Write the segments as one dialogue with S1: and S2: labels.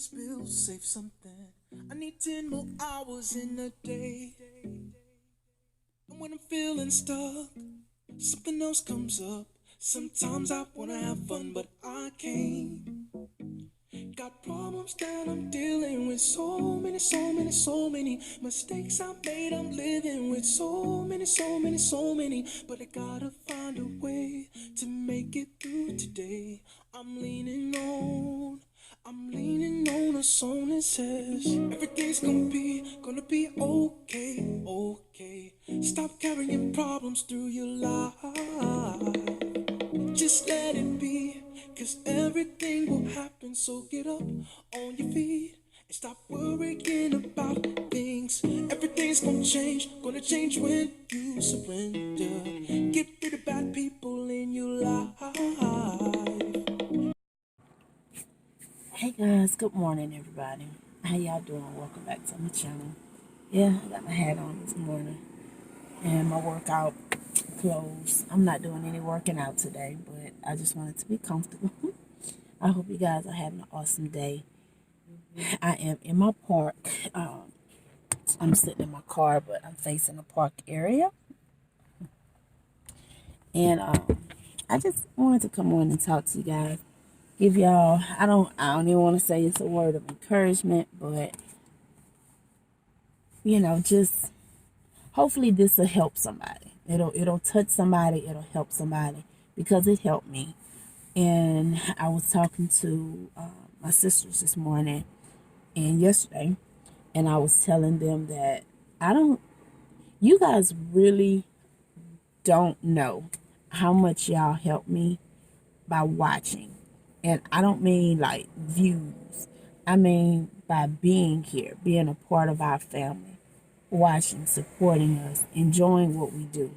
S1: spill, save something. I need 10 more hours in a day. And when I'm feeling stuck, something else comes up. Sometimes I wanna have fun, but I can't. Got problems that I'm dealing with. So many mistakes I made. I'm living with so many. But I gotta find a way to make it through today. I'm leaning on a song that says everything's gonna be okay, okay. Stop carrying problems through your life. Just let it be, cause everything will happen. So get up on your feet and stop worrying about things. Everything's gonna change when you surrender. Get rid of bad people in your life.
S2: Hey guys, good morning everybody. How y'all doing? Welcome back to my channel. Yeah, I got my hat on this morning and my workout clothes. I'm not doing any working out today, but I just wanted to be comfortable. I hope you guys are having an awesome day. I am in my park. I'm sitting in my car, but I'm facing a park area. And I just wanted to come on and talk to you guys. Give y'all, I don't even want to say it's a word of encouragement, but just hopefully this will help somebody. It'll touch somebody, it'll help somebody, because it helped me. And I was talking to my sisters this morning and yesterday, and I was telling them that you guys really don't know how much y'all helped me by watching. And I don't mean like views. I mean by being here, being a part of our family, watching, supporting us, enjoying what we do,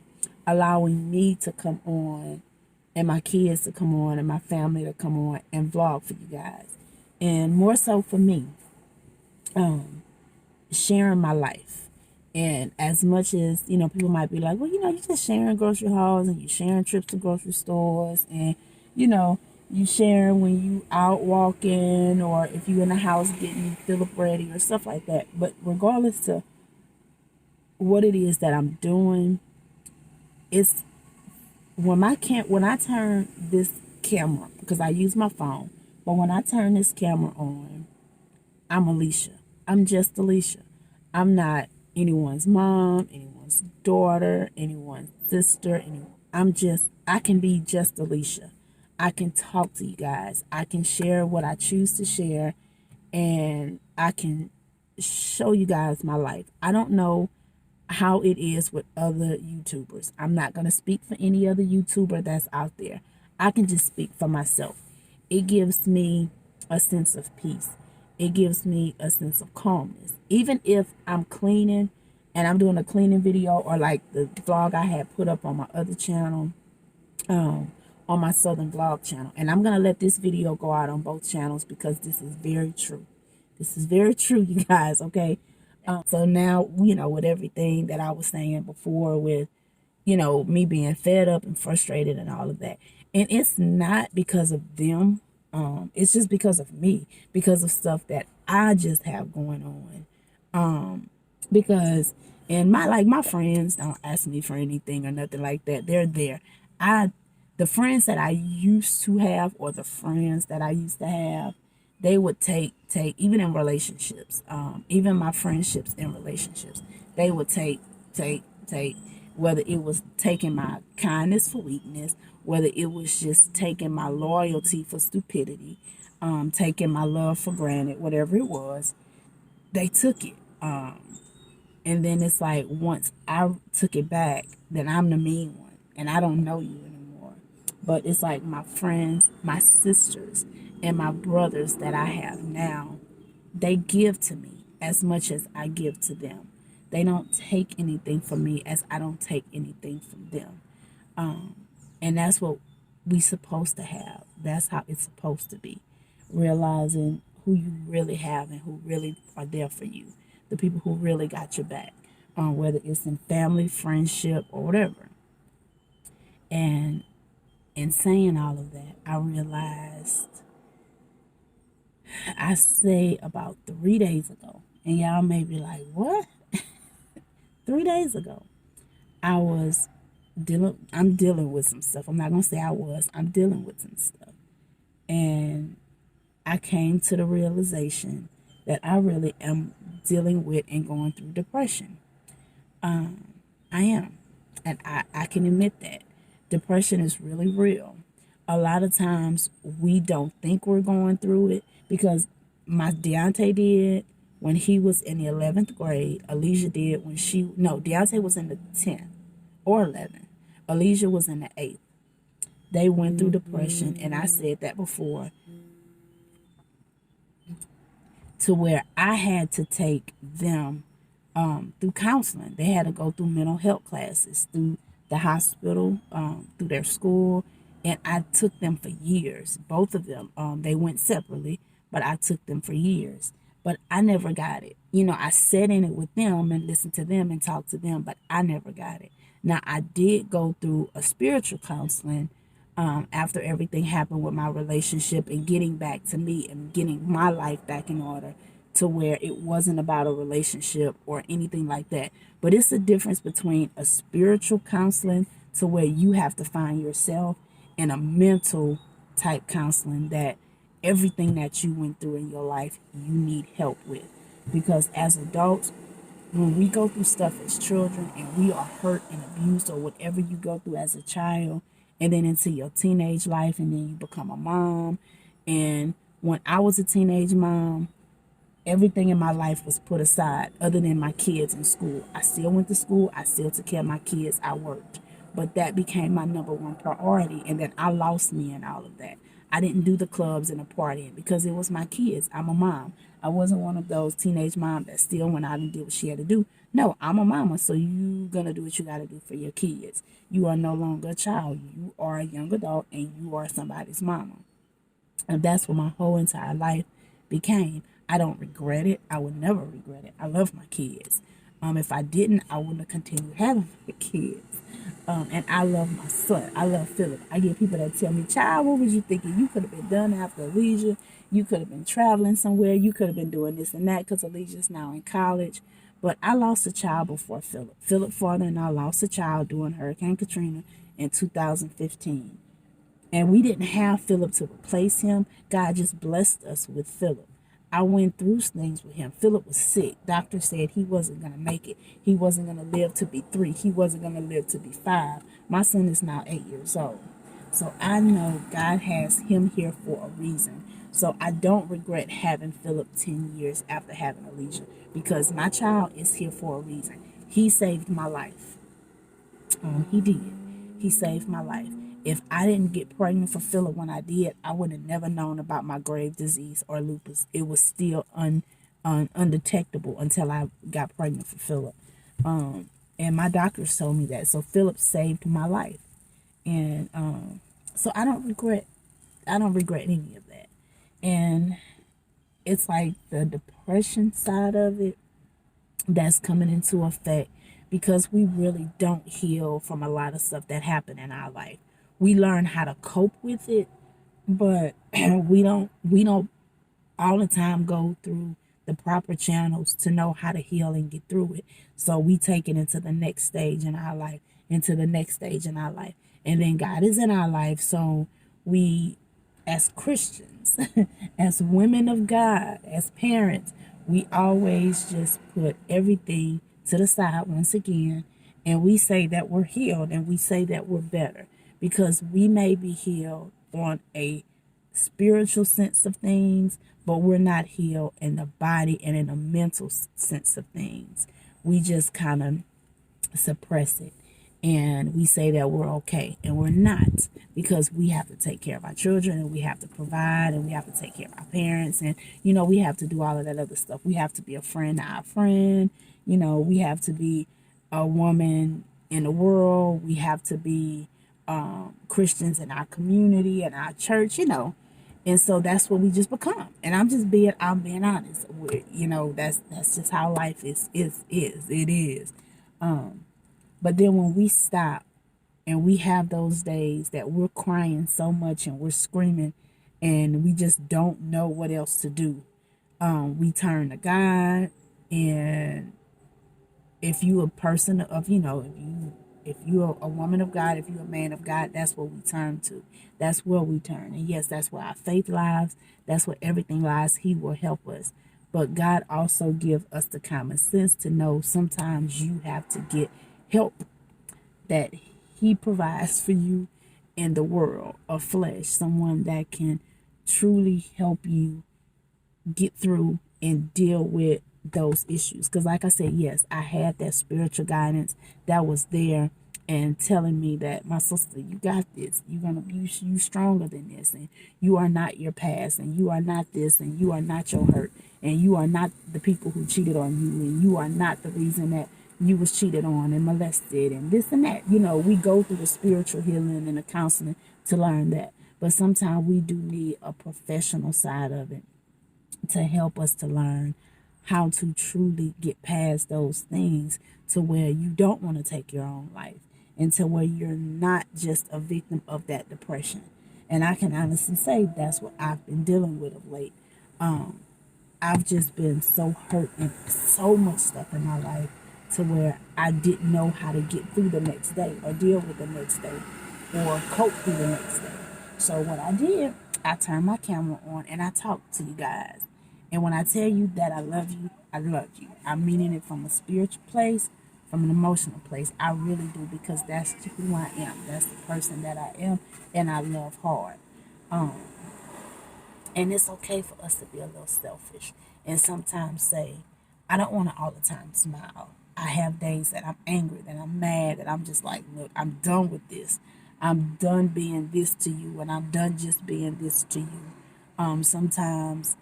S2: allowing me to come on and my kids to come on and my family to come on and vlog for you guys. And more so for me, sharing my life. And as much as, people might be like, well, you're just sharing grocery hauls and you're sharing trips to grocery stores and, you sharing when you out walking or if you in the house getting Phillip ready or stuff like that. But regardless to what it is that I'm doing, it's when I turn this camera, because I use my phone, but when I turn this camera on, I'm Alisha. I'm just Alisha. I'm not anyone's mom, anyone's daughter, anyone's sister. I can be just Alisha. I can talk to you guys. I can share what I choose to share, and I can show you guys my life. I don't know how it is with other YouTubers. I'm not going to speak for any other YouTuber that's out there. I can just speak for myself. It gives me a sense of peace. It gives me a sense of calmness. Even if I'm cleaning and I'm doing a cleaning video, or like the vlog I had put up on my other channel, on my Southern Vlog channel. And I'm going to let this video go out on both channels because this is very true. This is very true, you guys, okay? So now, with everything that I was saying before with, me being fed up and frustrated and all of that. And it's not because of them. It's just because of me, because of stuff that I just have going on. Because my friends don't ask me for anything or nothing like that. They're there. The friends that I used to have, or the friends that I used to have, they would take even in relationships, even my friendships in relationships, they would take whether it was taking my kindness for weakness, whether it was just taking my loyalty for stupidity, taking my love for granted, whatever it was, they took it. And then it's like, once I took it back, then I'm the mean one and I don't know you anymore. But it's like my friends, my sisters, and my brothers that I have now, they give to me as much as I give to them. They don't take anything from me as I don't take anything from them. And that's what we supposed to have. That's how it's supposed to be. Realizing who you really have and who really are there for you. The people who really got your back. Whether it's in family, friendship, or whatever. And in saying all of that, I realized I say about 3 days ago, and y'all may be like, what? 3 days ago, I was I'm dealing with some stuff. I'm not going to say I'm dealing with some stuff. And I came to the realization that I really am dealing with and going through depression. I am. And I can admit that. Depression is really real. A lot of times we don't think we're going through it because my Deonte did when he was in the 11th grade. Alijah did Deonte was in the 10th or 11th. Alijah was in the 8th. They went through depression, and I said that before, to where I had to take them through counseling. They had to go through mental health classes, through the hospital, through their school, and I took them for years. Both of them, they went separately, but I took them for years. But I never got it. I sat in it with them and listened to them and talked to them, but I never got it. Now, I did go through a spiritual counseling after everything happened with my relationship and getting back to me and getting my life back in order, to where it wasn't about a relationship or anything like that. But it's a difference between a spiritual counseling, to where you have to find yourself, and a mental type counseling that everything that you went through in your life, you need help with. Because as adults, when we go through stuff as children and we are hurt and abused, or whatever you go through as a child, and then into your teenage life, and then you become a mom. And when I was a teenage mom, everything in my life was put aside other than my kids in school. I still went to school. I still took care of my kids. I worked. But that became my number one priority. And then I lost me in all of that. I didn't do the clubs and the partying because it was my kids. I'm a mom. I wasn't one of those teenage moms that still went out and did what she had to do. No, I'm a mama, so you gonna do what you gotta do for your kids. You are no longer a child. You are a young adult, and you are somebody's mama. And that's what my whole entire life became. I don't regret it. I would never regret it. I love my kids. If I didn't, I wouldn't have continued having my kids. And I love my son. I love Phillip. I get people that tell me, child, what was you thinking? You could have been done after Alijah. You could have been traveling somewhere. You could have been doing this and that, because Alijah's now in college. But I lost a child before Phillip. Phillip father and I lost a child during Hurricane Katrina in 2015. And we didn't have Phillip to replace him. God just blessed us with Phillip. I went through things with him. Phillip was sick. Doctor said he wasn't going to make it. He wasn't going to live to be 3. He wasn't going to live to be 5. My son is now 8 years old. So I know God has him here for a reason. So I don't regret having Phillip 10 years after having Alijah, because my child is here for a reason. He saved my life. He did. He saved my life. If I didn't get pregnant for Phillip when I did, I would have never known about my grave disease or lupus. It was still undetectable until I got pregnant for Phillip. And my doctors told me that. So Phillip saved my life. And so I don't regret any of that. And it's like the depression side of it that's coming into effect, because we really don't heal from a lot of stuff that happened in our life. We learn how to cope with it, but we don't all the time go through the proper channels to know how to heal and get through it. So we take it into the next stage in our life, into the next stage in our life. And then God is in our life. So we, as Christians, as women of God, as parents, we always just put everything to the side once again. And we say that we're healed, and we say that we're better, because we may be healed on a spiritual sense of things, but we're not healed in the body and in a mental sense of things. We just kind of suppress it, and we say that we're okay, and we're not, because we have to take care of our children, and we have to provide, and we have to take care of our parents, and we have to do all of that other stuff. We have to be a friend to our friend. We have to be a woman in the world. We have to be Christians in our community and our church, and so that's what we just become. And I'm being honest with, that's just how life is. It is. But then when we stop and we have those days that we're crying so much and we're screaming and we just don't know what else to do, We turn to God, and if you a person of, if you are a woman of God, if you a man of God, that's what we turn to. That's where we turn. And yes, that's where our faith lies. That's where everything lies. He will help us. But God also give us the common sense to know sometimes you have to get help that he provides for you in the world of flesh. Someone that can truly help you get through and deal with those issues. Because, like I said, yes, I had that spiritual guidance that was there and telling me that, my sister, you got this. You're gonna you stronger than this, and you are not your past, and you are not this, and you are not your hurt, and you are not the people who cheated on you, and you are not the reason that you was cheated on and molested and this and that. We go through the spiritual healing and the counseling to learn that. But sometimes we do need a professional side of it to help us to learn how to truly get past those things to where you don't want to take your own life and to where you're not just a victim of that depression. And I can honestly say that's what I've been dealing with of late. I've just been so hurt and so much stuff in my life to where I didn't know how to get through the next day or deal with the next day or cope through the next day. So what I did, I turned my camera on and I talked to you guys. And when I tell you that I love you, I love you. I'm meaning it from a spiritual place, from an emotional place. I really do, because that's who I am. That's the person that I am, and I love hard. And it's okay for us to be a little selfish and sometimes say, I don't want to all the time smile. I have days that I'm angry, that I'm mad, that I'm just like, look, I'm done with this. I'm done being this to you, and I'm done just being this to you. Sometimes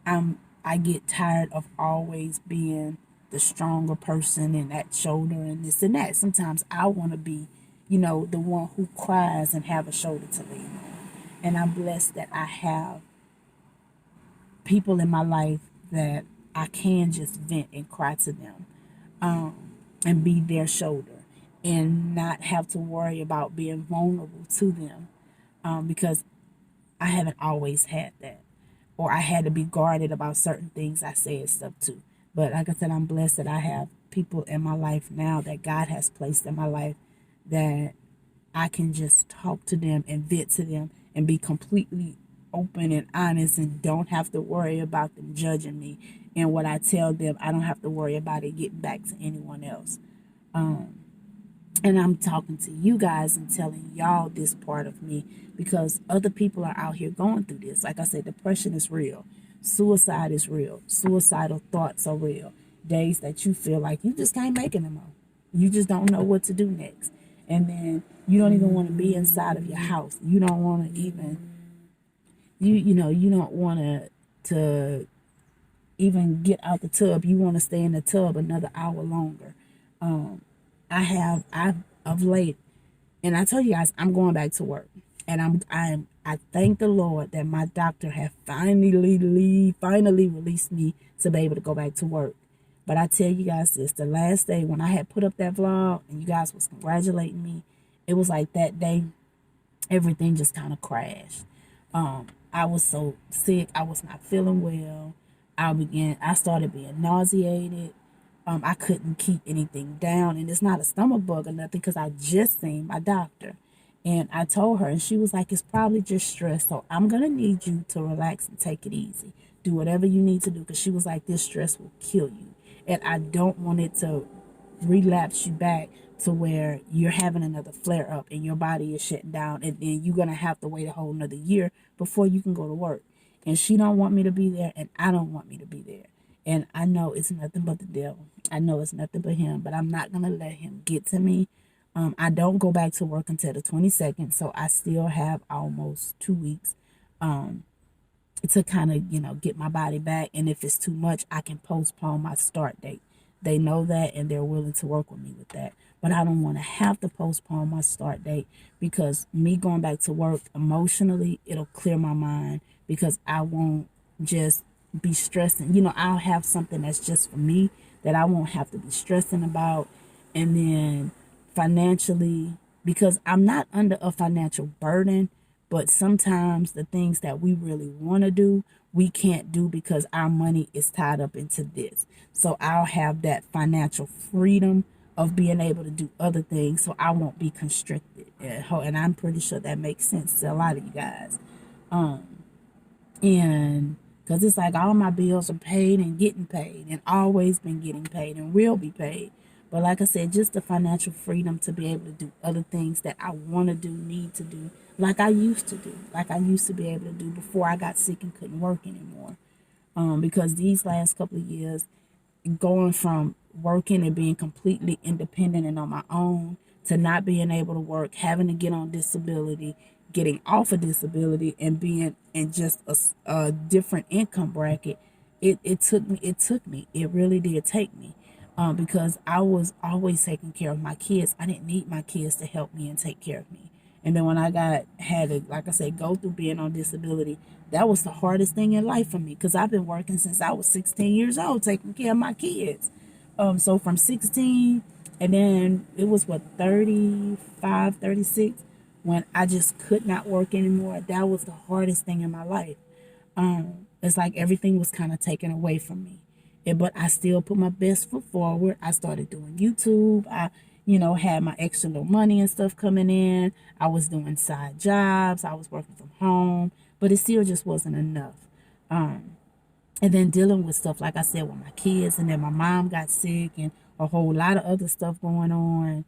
S2: I get tired of always being the stronger person and that shoulder and this and that. Sometimes I want to be, the one who cries and have a shoulder to lean on. And I'm blessed that I have people in my life that I can just vent and cry to them, and be their shoulder and not have to worry about being vulnerable to them, because I haven't always had that, or I had to be guarded about certain things I said stuff to. But like I said, I'm blessed that I have people in my life now that God has placed in my life that I can just talk to them and vent to them and be completely open and honest and don't have to worry about them judging me. And what I tell them, I don't have to worry about it getting back to anyone else. And I'm talking to you guys and telling y'all this part of me because other people are out here going through this. Like I said, depression is real. Suicide is real. Suicidal thoughts are real. Days that you feel like you just can't make it no more. You just don't know what to do next. And then you don't even want to be inside of your house. You don't want to even, you don't want to even get out the tub. You want to stay in the tub another hour longer. I've of late, and I told you guys I'm going back to work, and I thank the Lord that my doctor have finally released me to be able to go back to work. But I tell you guys this, the last day when I had put up that vlog and you guys was congratulating me, it was like that day everything just kind of crashed. I was so sick, I was not feeling well. I started being nauseated. I couldn't keep anything down, and it's not a stomach bug or nothing because I just seen my doctor. And I told her, and she was like, it's probably just stress. So I'm going to need you to relax and take it easy. Do whatever you need to do, because she was like, this stress will kill you. And I don't want it to relapse you back to where you're having another flare up and your body is shutting down, and then you're going to have to wait a whole another year before you can go to work. And she don't want me to be there, and I don't want me to be there. And I know it's nothing but the devil. I know it's nothing but him, but I'm not going to let him get to me. I don't go back to work until the 22nd, so I still have almost 2 weeks to kind of, get my body back. And if it's too much, I can postpone my start date. They know that, and they're willing to work with me with that. But I don't want to have to postpone my start date, because me going back to work emotionally, it'll clear my mind, because I won't just be stressing. I'll have something that's just for me that I won't have to be stressing about. And then financially, because I'm not under a financial burden, but sometimes the things that we really want to do, we can't do because our money is tied up into this. So I'll have that financial freedom of being able to do other things, so I won't be constricted. And I'm pretty sure that makes sense to a lot of you guys. And because it's like all my bills are paid and getting paid and always been getting paid and will be paid. But like I said, just the financial freedom to be able to do other things that I want to do, need to do, like I used to do, like I used to be able to do before I got sick and couldn't work anymore. Because these last couple of years, going from working and being completely independent and on my own to not being able to work, having to get on disability, getting off of disability, and being in just a different income bracket, it took me. It really did take me. Because I was always taking care of my kids. I didn't need my kids to help me and take care of me. And then when had to, like I said, go through being on disability, that was the hardest thing in life for me, because I've been working since I was 16 years old, taking care of my kids. So from 16, and then it was 35, 36, when I just could not work anymore. That was the hardest thing in my life. It's like everything was kind of taken away from me. But I still put my best foot forward. I started doing YouTube. I, had my extra little money and stuff coming in. I was doing side jobs. I was working from home, but it still just wasn't enough. And then dealing with stuff, like I said, with my kids, and then my mom got sick and a whole lot of other stuff going on.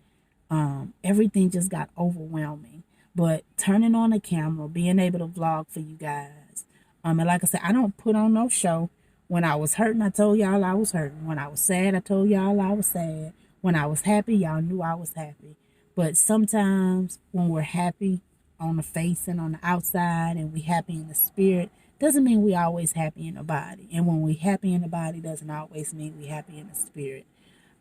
S2: Everything just got overwhelming. But turning on the camera, being able to vlog for you guys. And like I said, I don't put on no show. When I was hurting, I told y'all I was hurting. When I was sad, I told y'all I was sad. When I was happy, y'all knew I was happy. But sometimes when we're happy on the face and on the outside, and we happy in the spirit, doesn't mean we always happy in the body. And when we happy in the body, doesn't always mean we happy in the spirit.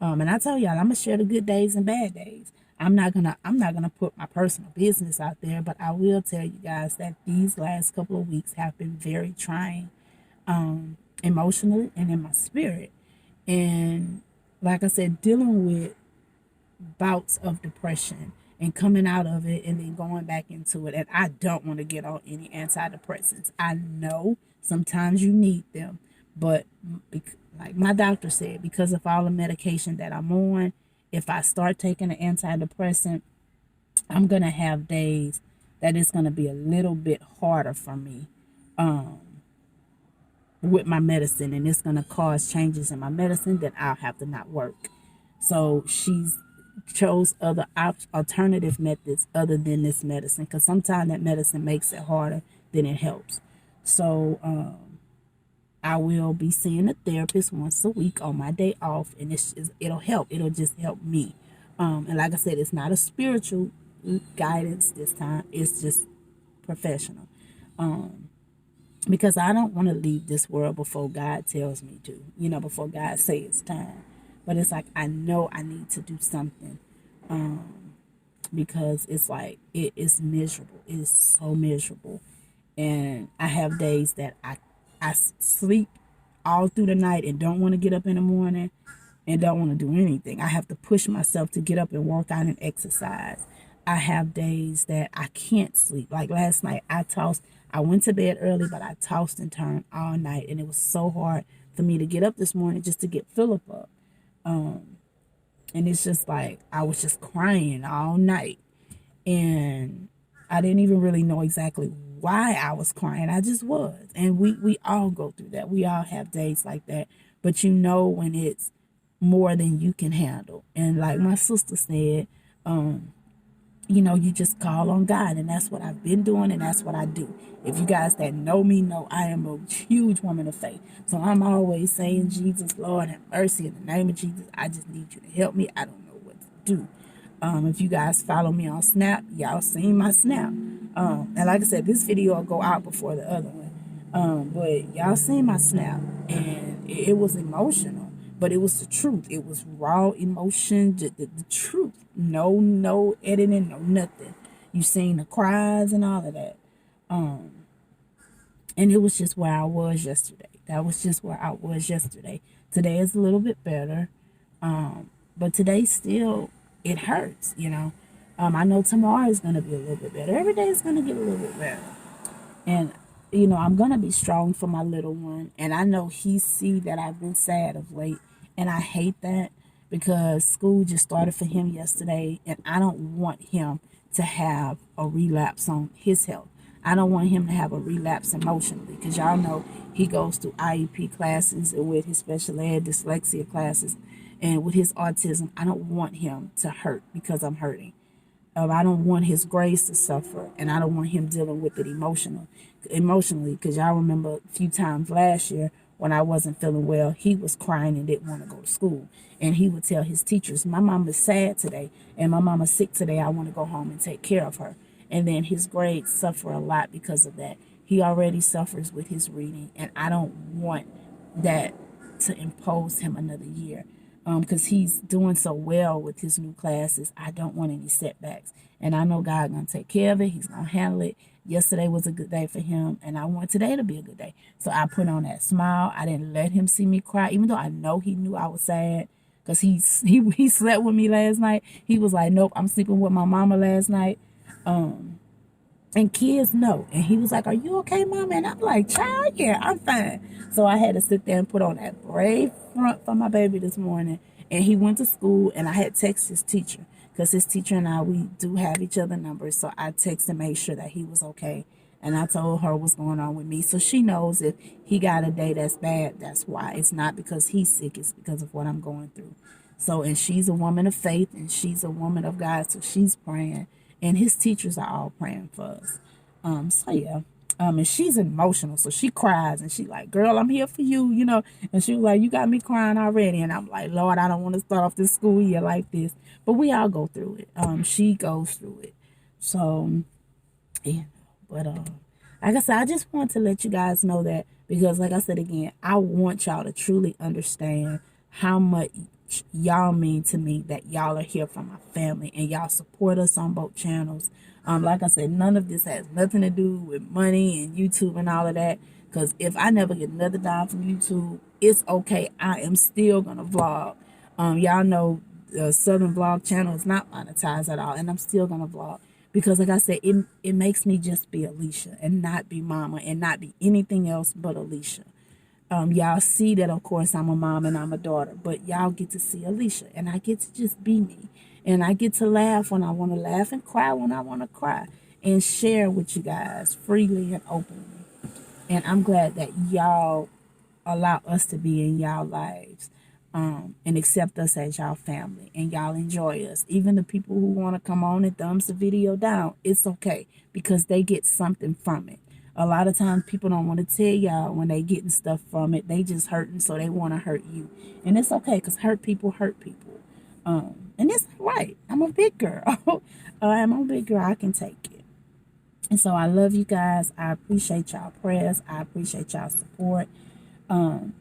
S2: And I tell y'all, I'm gonna share the good days and bad days. I'm not gonna put my personal business out there, but I will tell you guys that these last couple of weeks have been very trying, emotionally and in my spirit. And like I said, dealing with bouts of depression and coming out of it and then going back into it. And I don't want to get on any antidepressants. I know sometimes you need them, but like my doctor said, because of all the medication that I'm on, if I start taking an antidepressant, I'm going to have days that it's going to be a little bit harder for me with my medicine, and it's going to cause changes in my medicine that I'll have to not work. So she's chose other alternative methods other than this medicine, because sometimes that medicine makes it harder than it helps. So I will be seeing a therapist once a week on my day off, and it'll help. It'll just help me. And like I said, it's not a spiritual guidance this time. It's just professional. Because I don't want to leave this world before God tells me to, before God says it's time. But it's like, I know I need to do something, because it's like, it is miserable. It is so miserable. And I have days that I sleep all through the night and don't want to get up in the morning and don't want to do anything. I have to push myself to get up and work out and exercise. I have days that I can't sleep. Like last night, I went to bed early, but I tossed and turned all night. And it was so hard for me to get up this morning just to get Phillip up. And it's just like, I was just crying all night. And I didn't even really know exactly why I was crying. I just was. And we all go through that. We all have days like that. But when it's more than you can handle. And like my sister said, you just call on God. And that's what I've been doing, and that's what I do. If you guys that know me know I am a huge woman of faith. So I'm always saying, Jesus, Lord, have mercy in the name of Jesus. I just need you to help me. I don't know what to do. If you guys follow me on Snap, y'all seen my Snap. And like I said, this video will go out before the other one. But y'all seen my Snap, and it was emotional, but it was the truth. It was raw emotion, the truth. No editing, no nothing. You seen the cries and all of that. And it was just where I was yesterday. That was just where I was yesterday. Today is a little bit better. But today still, it hurts, I know tomorrow is going to be a little bit better. Every day is going to get a little bit better. And I'm going to be strong for my little one. And I know he see that I've been sad of late. And I hate that because school just started for him yesterday. And I don't want him to have a relapse on his health. I don't want him to have a relapse emotionally because y'all know he goes through IEP classes and with his special ed dyslexia classes and with his autism. I don't want him to hurt because I'm hurting. I don't want his grades to suffer, and I don't want him dealing with it emotionally. Because y'all remember a few times last year when I wasn't feeling well, he was crying and didn't want to go to school, and he would tell his teachers, "My mom is sad today, and my mama's sick today. I want to go home and take care of her." And then his grades suffer a lot because of that. He already suffers with his reading, and I don't want that to impose him another year because he's doing so well with his new classes. I don't want any setbacks. And I know God going to take care of it. He's going to handle it. Yesterday was a good day for him, and I want today to be a good day. So I put on that smile. I didn't let him see me cry, even though I know he knew I was sad because he slept with me last night. He was like, "Nope, I'm sleeping with my mama last night." And kids know. And he was like, "Are you okay, Mama?" And I'm like, "Child, yeah, I'm fine." So I had to sit there and put on that brave front for my baby this morning. And he went to school, and I had texted his teacher because his teacher and I, we do have each other numbers. So I texted and made sure that he was okay. And I told her what's going on with me. So she knows if he got a day that's bad, that's why. It's not because he's sick. It's because of what I'm going through. So, and she's a woman of faith, and she's a woman of God. So she's praying, and his teachers are all praying for us. So yeah. And she's emotional, so she cries and she like, "Girl, I'm here for you." And she was like, "You got me crying already." And I'm like, "Lord, I don't want to start off this school year like this." But we all go through it. She goes through it. So yeah. But like I said, I just want to let you guys know that because like I said again, I want y'all to truly understand how much y'all mean to me, that y'all are here for my family and y'all support us on both channels. Like I said, none of this has nothing to do with money and YouTube and all of that. Because if I never get another dime from YouTube, it's okay. I am still gonna vlog. Y'all know the Southern Vlog channel is not monetized at all, and I'm still gonna vlog because, like I said, it makes me just be Alisha and not be Mama and not be anything else but Alisha. Y'all see that, of course, I'm a mom and I'm a daughter, but y'all get to see Alisha, and I get to just be me, and I get to laugh when I want to laugh and cry when I want to cry, and share with you guys freely and openly. And I'm glad that y'all allow us to be in y'all lives, and accept us as y'all family, and y'all enjoy us. Even the people who want to come on and thumbs the video down, it's okay because they get something from it. A lot of times people don't want to tell y'all when they getting stuff from it. They just hurting, so they want to hurt you. And it's okay because hurt people hurt people. And it's right. I'm a big girl. I'm a big girl. I can take it. And so I love you guys. I appreciate y'all prayers. I appreciate y'all support. And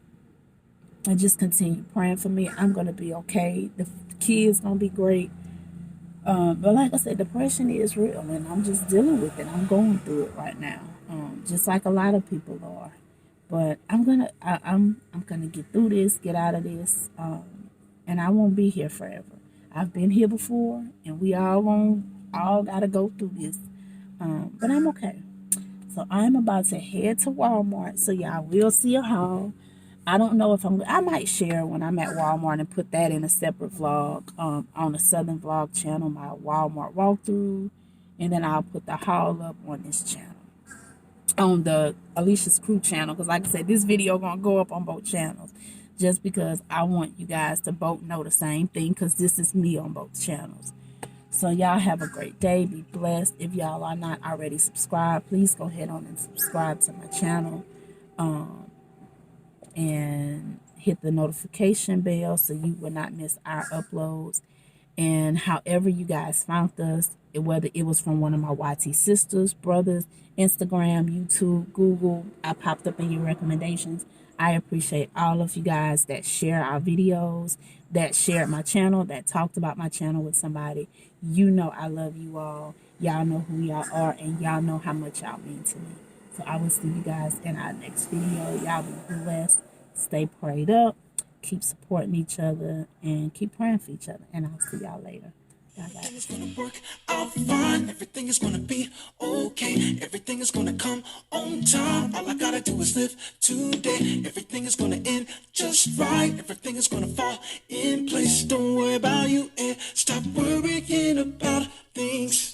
S2: just continue praying for me. I'm going to be okay. The kids going to be great. But like I said, depression is real, and I'm just dealing with it. I'm going through it right now, just like a lot of people are. But I'm gonna get through this, get out of this, and I won't be here forever. I've been here before, and we all gotta go through this. But I'm okay. So I'm about to head to Walmart, so y'all will see a haul. I don't know if I might share when I'm at Walmart and put that in a separate vlog on the Southern Vlog channel, my Walmart walkthrough, and then I'll put the haul up on this channel, on the Alicia's Crew channel, because like I said, this video gonna go up on both channels just because I want you guys to both know the same thing, because this is me on both channels. So y'all have a great day. Be blessed. If y'all are not already subscribed, please go ahead on and subscribe to my channel. And hit the notification bell so you will not miss our uploads. And however you guys found us, whether it was from one of my YT sisters, brothers, Instagram, YouTube, Google, I popped up in your recommendations. I appreciate all of you guys that share our videos, that shared my channel, that talked about my channel with somebody. You know I love you all. Y'all know who y'all are, and y'all know how much y'all mean to me. So I will see you guys in our next video. Y'all be blessed. Stay prayed up. Keep supporting each other and keep praying for each other. And I'll see y'all later.
S1: Everything is gonna work out fine. Everything is gonna be okay. Everything is gonna come on time. All I gotta do is live today. Everything is gonna end just right. Everything is gonna fall in place. Don't worry about you and stop worrying about things.